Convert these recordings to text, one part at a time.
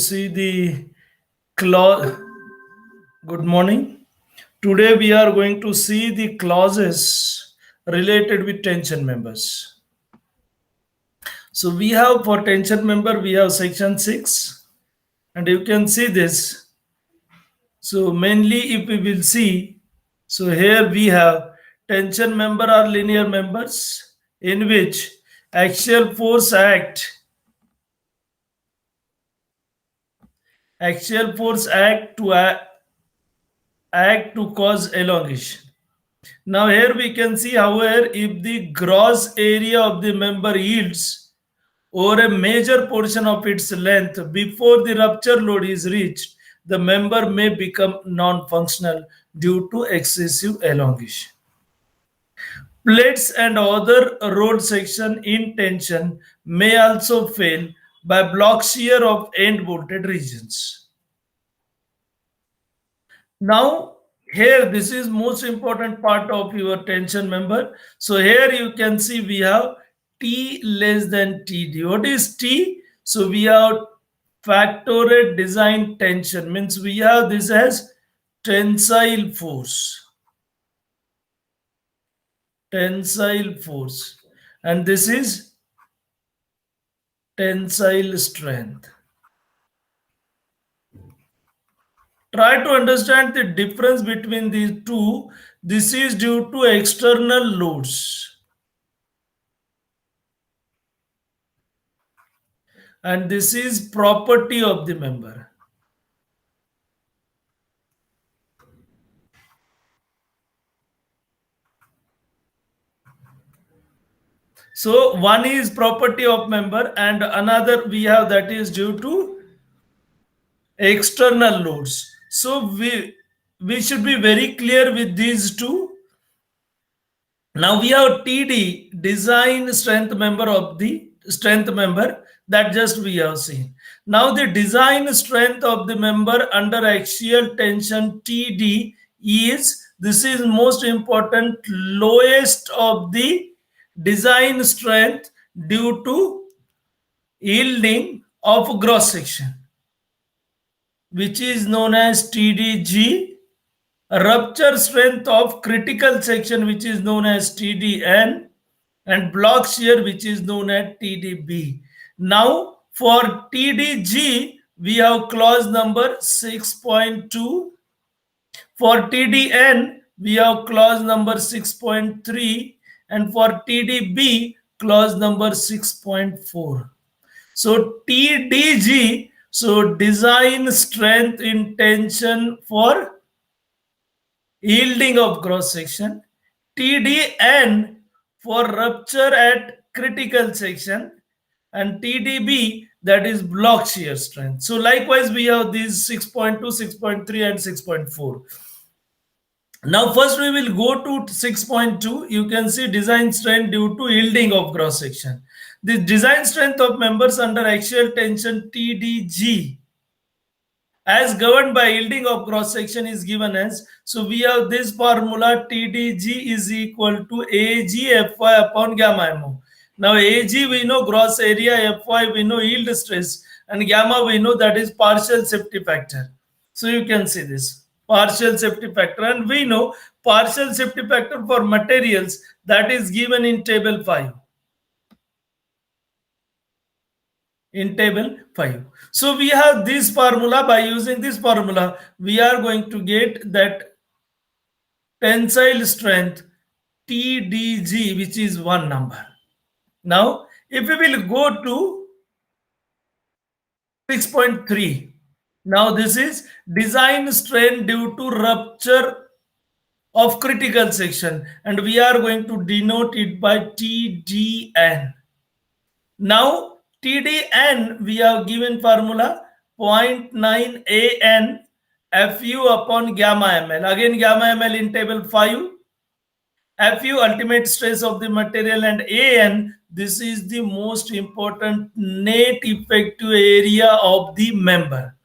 See the clause. Good morning. Today we are going to see the clauses related with tension members. So we have for tension member we have section 6 and you can see this. So mainly if we will see, so here we have tension member are linear members in which axial force act to cause elongation. Now here we can see, however, if the gross area of the member yields over a major portion of its length before the rupture load is reached, the member may become non-functional due to excessive elongation. Plates and other road section in tension may also fail by block shear of end bolted regions. Now, here this is most important part of your tension member. So here you can see we have T less than TD. What is T? So we have factored design tension, means we have this as tensile force. Tensile force. And this is tensile strength. Try to understand the difference between these two. This is due to external loads. And this is property of the member. So one is property of member and another we have that is due to external loads. So we should be very clear with these two. Now we have TD, design strength member of the strength member, that just we have seen. Now the design strength of the member under axial tension TD is, this is most important, lowest of the design strength due to yielding of cross section, which is known as TDG. Rupture strength of critical section, which is known as TDN, and block shear, which is known as TDB. Now for TDG we have clause number 6.2. For TDN we have clause number 6.3, and for TDB clause number 6.4. So TDG, so design strength in tension for yielding of cross section, TDN for rupture at critical section, and TDB, that is block shear strength. So likewise we have these 6.2, 6.3 and 6.4. Now first we will go to 6.2. You can see design strength due to yielding of cross section. The design strength of members under axial tension TDG as governed by yielding of cross section is given as, so we have this formula, TDG is equal to AG Fy upon gamma MO. Now AG we know gross area, Fy we know yield stress, and gamma we know that is partial safety factor. So you can see this partial safety factor, and we know partial safety factor for materials, that is given in table 5. In table 5. So we have this formula. By using this formula we are going to get that tensile strength TDG, which is one number. Now if we will go to 6.3, now this is design strain due to rupture of critical section, and we are going to denote it by TDN. Now TDN we have given formula 0.9 AN FU upon gamma ml. Again gamma ml in table 5. FU ultimate stress of the material, and AN, this is the most important net effective area of the member.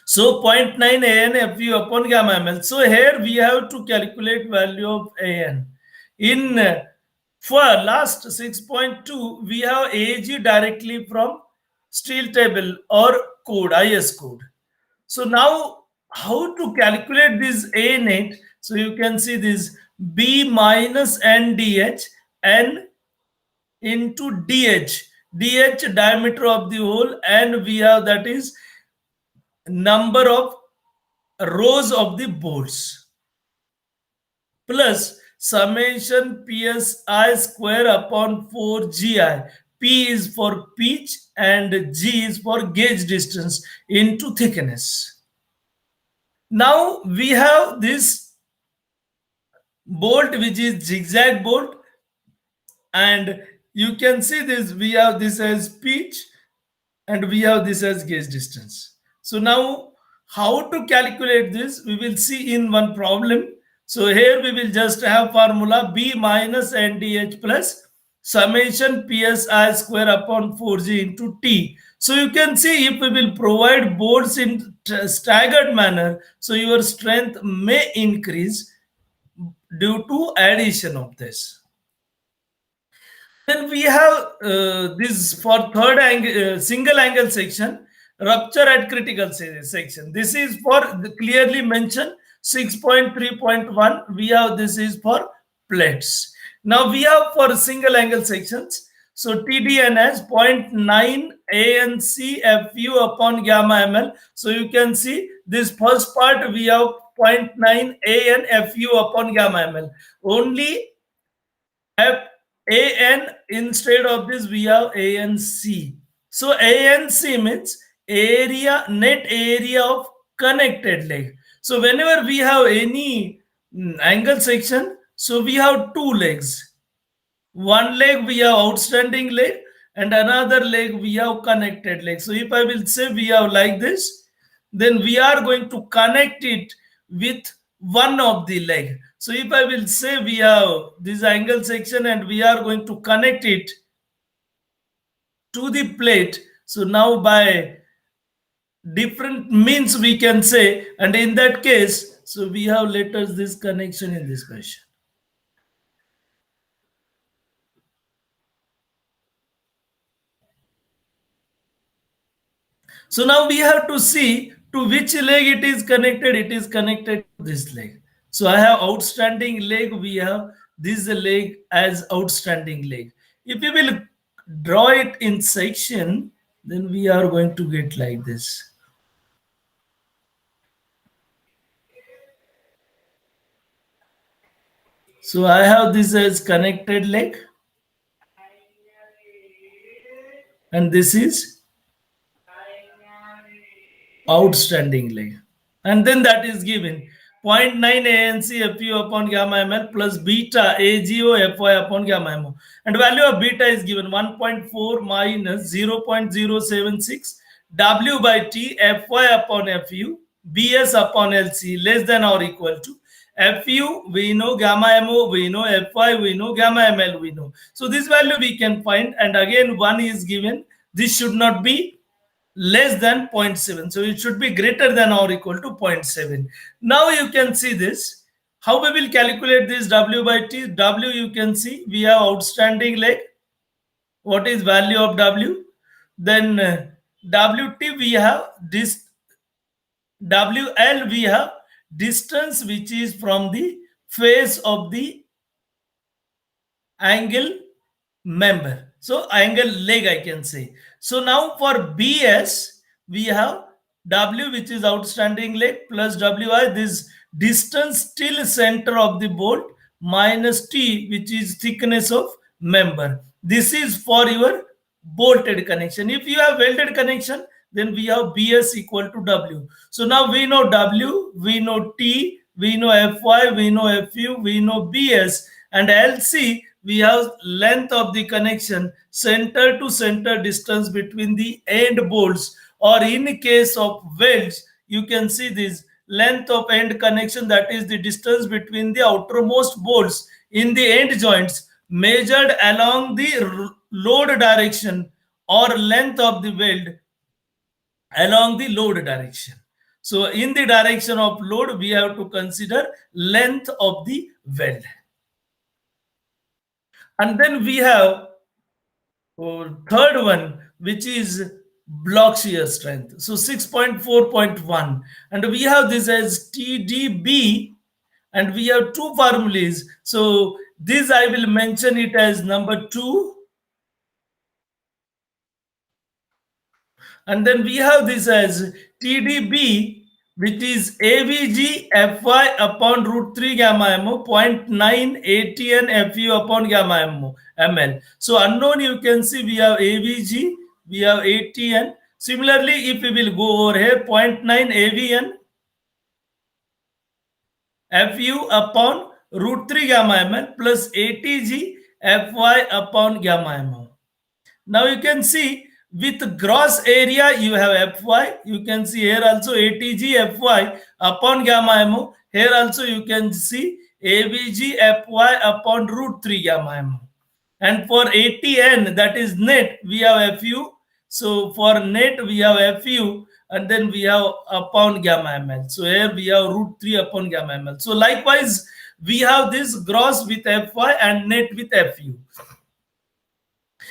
So 0.9 AN FU upon gamma ml. So here we have to calculate value of AN. In for last 6.2 we have AG directly from steel table or code, IS code. So now how to calculate this A net? So you can see this B minus NDH, N into DH. DH diameter of the hole, and we have that is number of rows of the bolts, plus summation psi square upon 4 gi. P is for pitch and G is for gauge distance into thickness. Now we have this bolt which is zigzag bolt, and you can see this, we have this as pitch and we have this as gauge distance. So now how to calculate this we will see in one problem. So here we will just have formula B minus NDH plus summation PSI square upon 4G into T. So you can see if we will provide bolts in staggered manner, so your strength may increase due to addition of this. Then we have this for third angle, single angle section, rupture at critical section. This is for the clearly mentioned 6.3.1. We have this is for plates. Now we have for single angle sections. So TDN has 0.9 ANC FU upon gamma ml. So you can see this first part we have 0.9 AN FU upon gamma ml. Only F AN instead of this we have ANC. So ANC means area, net area of connected leg. So whenever we have any angle section, so we have two legs. One leg we have outstanding leg and another leg we have connected leg. So if I will say we have like this, then we are going to connect it with one of the leg. So if I will say we have this angle section and we are going to connect it to the plate, so now by different means we can say, and in that case, so we have let us this connection in this question. So now we have to see to which leg it is connected. It is connected to this leg. So I have outstanding leg. We have this leg as outstanding leg. If we will draw it in section, then we are going to get like this. So I have this as connected leg. And this is outstanding leg. And then that is given 0.9 ANC FU upon gamma ml plus beta AGO FY upon gamma mo. And value of beta is given 1.4 minus 0.076 W by T FY upon FU BS upon LC less than or equal to FU we know, gamma MO we know, FY we know, gamma ML we know. So this value we can find, and again one is given. This should not be less than 0.7. So it should be greater than or equal to 0.7. Now you can see this. How we will calculate this W by T? W you can see we have outstanding leg. What is value of W? Then WT we have this, WL we have distance which is from the face of the angle member. So angle leg I can say. So now for BS we have W which is outstanding leg plus WI, this distance till center of the bolt, minus T which is thickness of member. This is for your bolted connection. If you have welded connection, then we have BS equal to W. So now we know W, we know T, we know FY, we know FU, we know BS, and LC we have length of the connection, center to center distance between the end bolts, or in case of welds you can see this length of end connection, that is the distance between the outermost bolts in the end joints measured along the load direction, or length of the weld along the load direction. So in the direction of load we have to consider length of the weld. And then we have third one, which is block shear strength. So 6.4.1, and we have this as TDB, and we have two formulas. So this I will mention it as number 2, and then we have this as TDB, which is AVG Fy upon root 3 gamma mo, 0.9 ATN Fu upon gamma mo ml. So unknown, you can see we have AVG, we have ATN. Similarly, if we will go over here, 0.9 AVN Fu upon root 3 gamma ml plus ATG Fy upon gamma mo. Now you can see with gross area you have Fy. You can see here also ATG Fy upon gamma mo. Here also you can see AVG Fy upon root 3 gamma mo. And for ATN, that is net, we have Fu. So for net we have Fu, and then we have upon gamma ml. So here we have root 3 upon gamma ml. So likewise we have this gross with Fy and net with Fu.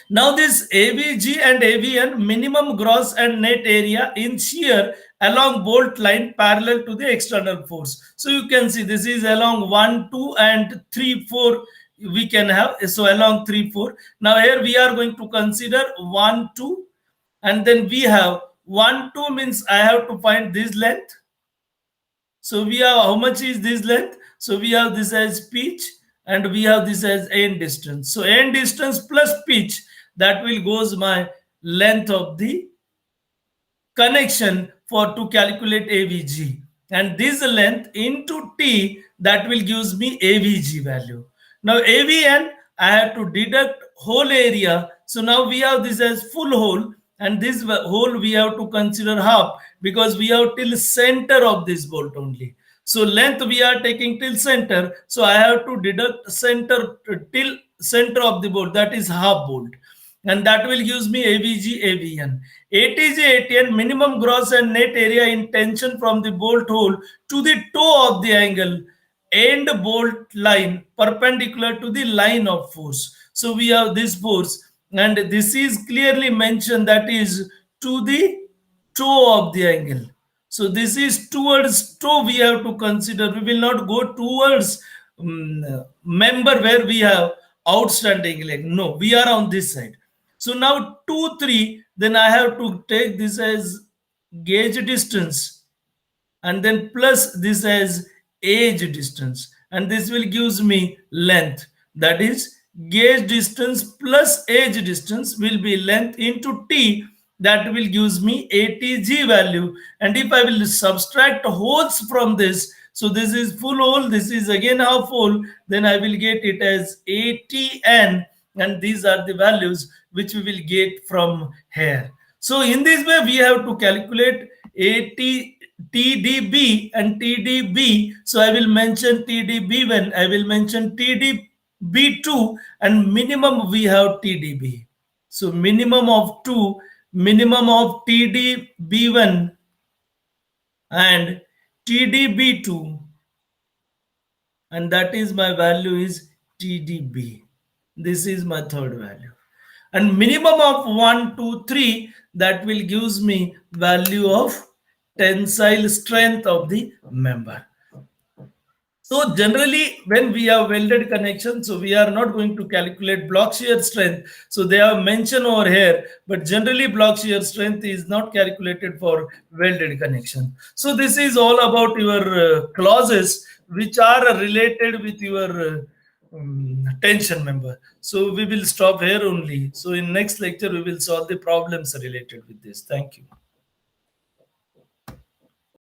Now this AVG and AVN, minimum gross and net area in shear along bolt line parallel to the external force. So you can see this is along 1, 2 and 3, 4 we can have. So along 3, 4. Now here we are going to consider 1, 2, and then we have 1, 2 means I have to find this length. So we have, how much is this length? So we have this as pitch, and we have this as end distance. So end distance plus pitch, that will goes my length of the connection for to calculate AVG, and this length into T, that will gives me AVG value. Now AVN, I have to deduct whole area. So now we have this as full hole, and this hole we have to consider half, because we have till center of this bolt only. So length we are taking till center, so I have to deduct center till center of the bolt, that is half bolt, and that will gives me AVG AVN. ATG ATN, minimum gross and net area in tension from the bolt hole to the toe of the angle end bolt line perpendicular to the line of force. So we have this force, and this is clearly mentioned, that is to the toe of the angle. So this is towards toe we have to consider. We will not go towards member where we have outstanding leg. No, we are on this side. So now 2, 3, then I have to take this as gauge distance, and then plus this as edge distance, and this will gives me length, that is gauge distance plus edge distance will be length into T, that will gives me ATG value. And if I will subtract holes from this, so this is full hole, this is again half hole, then I will get it as ATN, and these are the values which we will get from here. So in this way we have to calculate TDB and TDB. So I will mention TDB1, I will mention TDB2, and minimum we have TDB. So minimum of 2, minimum of TDB1 and TDB2, and that is my value is TDB. This is my third value, and minimum of 1, 2, 3, that will gives me value of tensile strength of the member. So generally when we have welded connection, so we are not going to calculate block shear strength. So they have mentioned over here, but generally block shear strength is not calculated for welded connection. So this is all about your clauses which are related with your tension member. So we will stop here only. So in next lecture we will solve the problems related with this. Thank you.